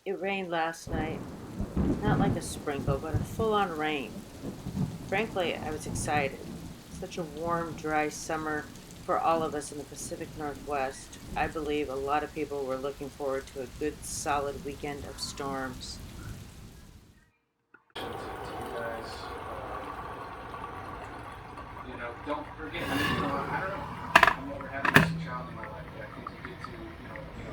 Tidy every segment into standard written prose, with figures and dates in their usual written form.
It rained last night. Not like a sprinkle, but a full on rain. Frankly, I was excited. Such a warm, dry summer for all of us in the Pacific Northwest. I believe a lot of people were looking forward to a good, solid weekend of storms. Guys, don't forget. I don't know. I'm never having this child in my life. But I think to get to,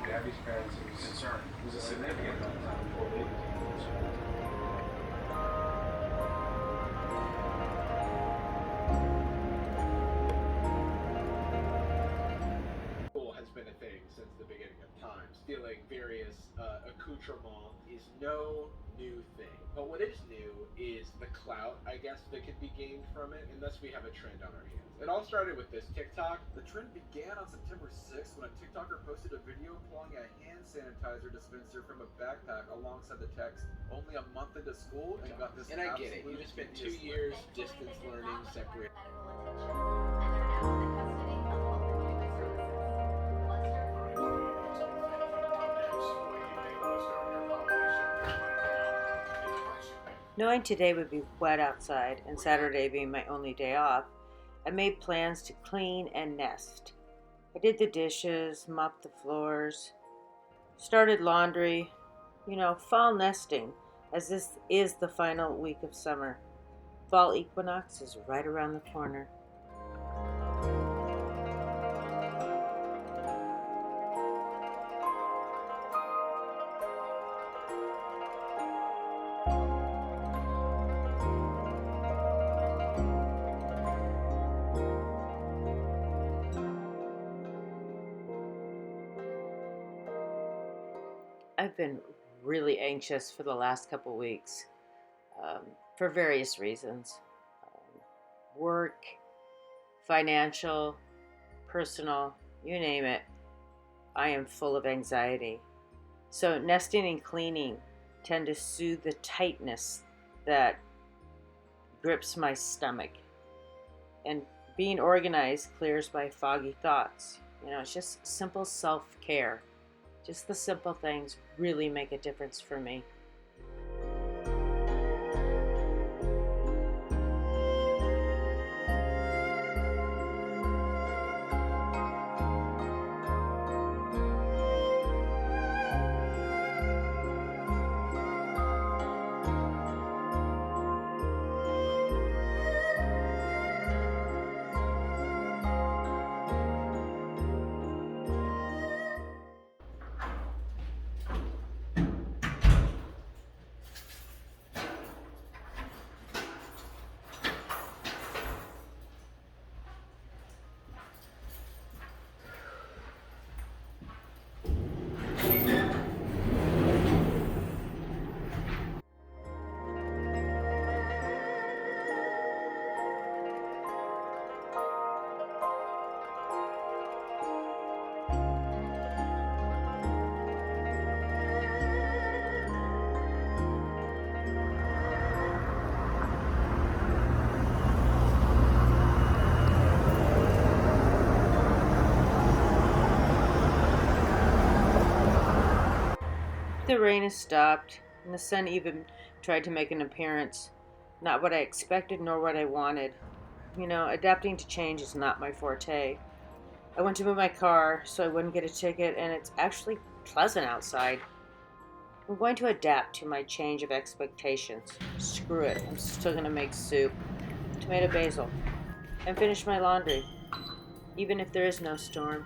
Gabby's parents, it was concerned. It was a significant amount of time before they became concerned. Has been a thing since the beginning of time. Stealing various accoutrements is no new thing. But what is new is the clout, I guess, that could be gained from it, and thus we have a trend on our hands. It all started with this TikTok. The trend began on September 6th when a TikToker posted a video pulling a hand sanitizer dispenser from a backpack alongside the text, "Only a month into school," and got this. And I get it. You just spent 2 years distance learning, separated. Knowing today would be wet outside and Saturday being my only day off, I made plans to clean and nest. I did the dishes, mopped the floors, started laundry, fall nesting, as this is the final week of summer. Fall equinox is right around the corner. I've been really anxious for the last couple weeks um, for various reasons, work, financial, personal, you name it. I am full of anxiety. So, nesting and cleaning tend to soothe the tightness that grips my stomach. And being organized clears my foggy thoughts. It's just simple self care. Just the simple things really make a difference for me. The rain has stopped, and the sun even tried to make an appearance. Not what I expected nor what I wanted. Adapting to change is not my forte. I went to move my car so I wouldn't get a ticket, and it's actually pleasant outside. I'm going to adapt to my change of expectations. Screw it, I'm still going to make soup, tomato basil, and finish my laundry, even if there is no storm.